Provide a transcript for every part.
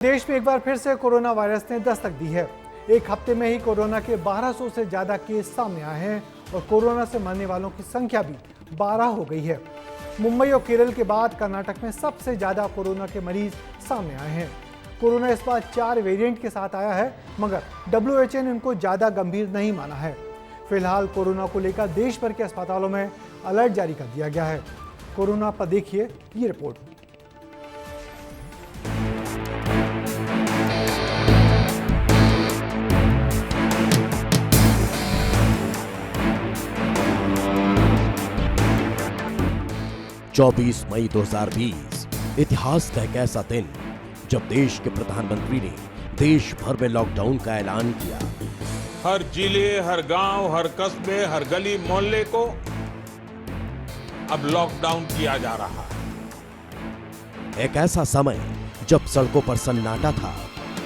देश में एक बार फिर से कोरोना वायरस ने दस्तक दी है। एक हफ्ते में ही कोरोना के 1200 से ज्यादा केस सामने आए हैं और कोरोना से मरने वालों की संख्या भी 12 हो गई है। मुंबई और केरल के बाद कर्नाटक में सबसे ज्यादा कोरोना के मरीज सामने आए हैं। कोरोना इस बार 4 वेरिएंट के साथ आया है, मगर WHO ने इनको ज्यादा गंभीर नहीं माना है। फिलहाल कोरोना को लेकर देश भर के अस्पतालों में अलर्ट जारी कर दिया गया है। कोरोना पर देखिए ये रिपोर्ट। चौबीस मई 2020 इतिहास का एक ऐसा दिन जब देश के प्रधानमंत्री ने देश भर में लॉकडाउन का ऐलान किया। हर जिले, हर गांव, हर कस्बे, हर गली मोहल्ले को अब लॉकडाउन किया जा रहा है। एक ऐसा समय जब सड़कों पर सन्नाटा था,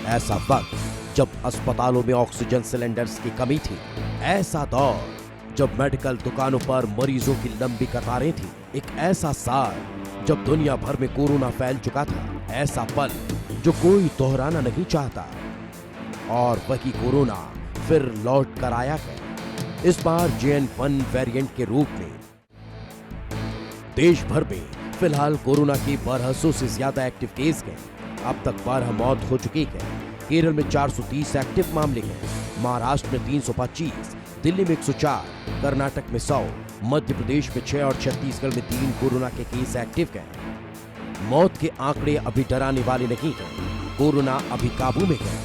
ऐसा वक्त जब अस्पतालों में ऑक्सीजन सिलेंडर्स की कमी थी, ऐसा दौर जब मेडिकल दुकानों पर मरीजों की लंबी कतारें थी, एक ऐसा साल जब दुनिया भर में कोरोना फैल चुका था, ऐसा पल जो कोई दोहराना नहीं चाहता। और वही कोरोना फिर लौट कर आया है, इस बार JN.1 वेरिएंट के रूप में। देश भर में फिलहाल कोरोना के 1200 से ज्यादा एक्टिव केस हैं। अब तक 12 मौत हो चुकी है। केरल में 430 एक्टिव मामले हैं, महाराष्ट्र में 325, दिल्ली में 104, कर्नाटक में 100, मध्य प्रदेश में 6 और छत्तीसगढ़ में 3 कोरोना के केस एक्टिव हैं। मौत के आंकड़े अभी डराने वाले नहीं हैं, कोरोना अभी काबू में है।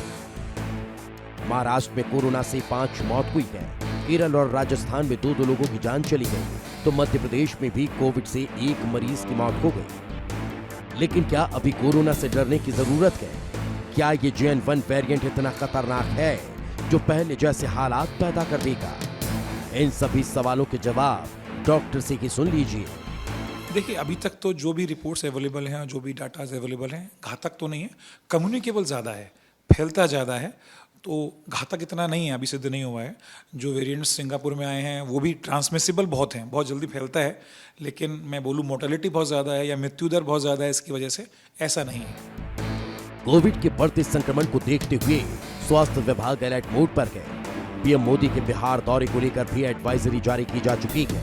महाराष्ट्र में कोरोना से 5 मौत हुई है, केरल और राजस्थान में 2 लोगों की जान चली गई, तो मध्य प्रदेश में भी कोविड से 1 मरीज की मौत हो गई। लेकिन क्या अभी कोरोना से डरने की जरूरत है? क्या ये JN.1 वेरिएंट इतना खतरनाक है जो पहले जैसे हालात पैदा कर देगा? इन सभी सवालों के जवाब डॉक्टर से ही सुन लीजिए। देखिए, अभी तक तो जो भी रिपोर्ट्स अवेलेबल हैं, जो भी डाटाज अवेलेबल हैं, घातक तो नहीं है, कम्युनिकेबल ज़्यादा है, फैलता ज़्यादा है, तो घातक इतना नहीं है, अभी सिद्ध नहीं हुआ है। जो वेरिएंट्स सिंगापुर में आए हैं वो भी ट्रांसमिसिबल बहुत हैं, बहुत जल्दी फैलता है, लेकिन मैं बोलूँ मोर्टेलिटी बहुत ज़्यादा है या मृत्यु दर बहुत ज़्यादा है इसकी वजह से, ऐसा नहीं है। कोविड के बढ़ते संक्रमण को देखते हुए स्वास्थ्य विभाग अलर्ट मोड पर है। पीएम मोदी के बिहार दौरे को लेकर भी एडवाइजरी जारी की जा चुकी है।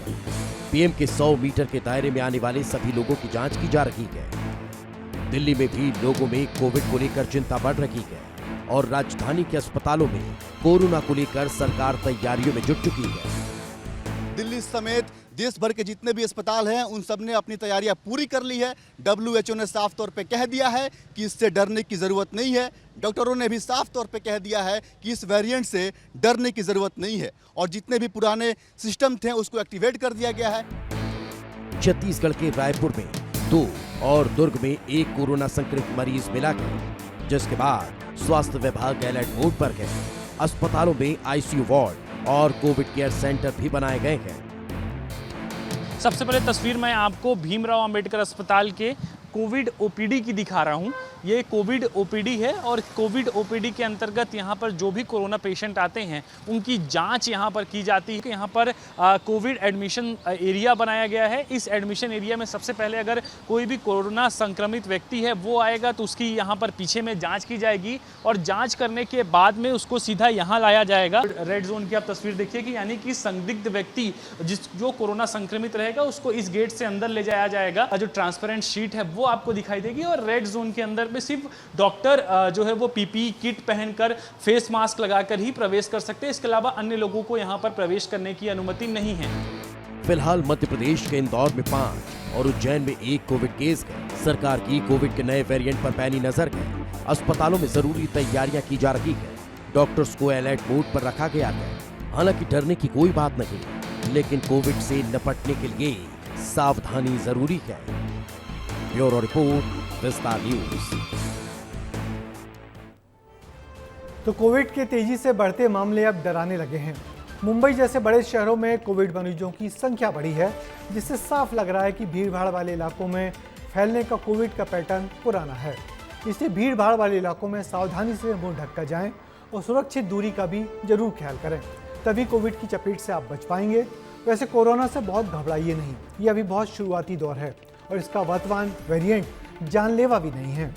पीएम के 100 मीटर के दायरे में आने वाले सभी लोगों की जांच की जा रही है। दिल्ली में भी लोगों में कोविड को लेकर चिंता बढ़ रही है और राजधानी के अस्पतालों में कोरोना को लेकर सरकार तैयारियों में जुट चुकी है। दिल्ली समेत देश भर के जितने भी अस्पताल हैं उन सब ने अपनी तैयारियां पूरी कर ली है। WHO ने साफ तौर पे कह दिया है कि इससे डरने की ज़रूरत नहीं है। डॉक्टरों ने भी साफ तौर पे कह दिया है कि इस वेरिएंट से डरने की ज़रूरत नहीं है और जितने भी पुराने सिस्टम थे उसको एक्टिवेट कर दिया गया है। छत्तीसगढ़ के रायपुर में 2 और दुर्ग में 1 कोरोना संक्रमित मरीज मिला है, जिसके बाद स्वास्थ्य विभाग अलर्ट मोड पर है। अस्पतालों में ICU वार्ड और कोविड केयर सेंटर भी बनाए गए हैं। सबसे पहले तस्वीर मैं आपको भीमराव अंबेडकर अस्पताल के कोविड OPD की दिखा रहा हूँ। ये कोविड OPD है और कोविड OPD के अंतर्गत यहाँ पर जो भी कोरोना पेशेंट आते हैं उनकी जांच यहाँ पर की जाती है। यहाँ पर कोविड एडमिशन एरिया बनाया गया है। इस एडमिशन एरिया में सबसे पहले अगर कोई भी कोरोना संक्रमित व्यक्ति है वो आएगा तो उसकी यहाँ पर पीछे में जांच की जाएगी और जांच करने के बाद में उसको सीधा यहाँ लाया जाएगा। रेड जोन की आप तस्वीर देखिए कि यानी कि संदिग्ध व्यक्ति जो कोरोना संक्रमित रहेगा उसको इस गेट से अंदर ले जाया जाएगा। जो ट्रांसपेरेंट शीट है वो आपको दिखाई देगी और रेड जोन के अंदर में सिर्फ डॉक्टर जो है वो PPE किट पहनकर फेस मास्क लगाकर ही प्रवेश कर सकते हैं। इसके अलावा अन्य लोगों को यहाँ पर प्रवेश करने की अनुमति नहीं है। फिलहाल मध्य प्रदेश के इंदौर में 5 और उज्जैन में 1 कोविड केस है। सरकार की कोविड के नए वेरिएंट पर पैनी नजर है। अस्पतालों में जरूरी तैयारियां की जा रही है। डॉक्टर्स को अलर्ट मोड पर रखा गया है। हालांकि डरने की कोई बात नहीं, लेकिन कोविड से निपटने के लिए सावधानी जरूरी है। ब्यूरो रिपोर्ट, विस्तार न्यूज। तो कोविड के तेजी से बढ़ते मामले अब डराने लगे हैं। मुंबई जैसे बड़े शहरों में कोविड मरीजों की संख्या बढ़ी है, जिससे साफ लग रहा है कि भीड़भाड़ वाले इलाकों में फैलने का कोविड का पैटर्न पुराना है। इसलिए भीड़भाड़ वाले इलाकों में सावधानी से मुंह ढक कर जाएं और सुरक्षित दूरी का भी जरूर ख्याल करें, तभी कोविड की चपेट से आप बच पाएंगे। वैसे कोरोना से बहुत घबराइए नहीं, ये अभी बहुत शुरुआती दौर है और इसका वर्तमान वेरिएंट जानलेवा भी नहीं है।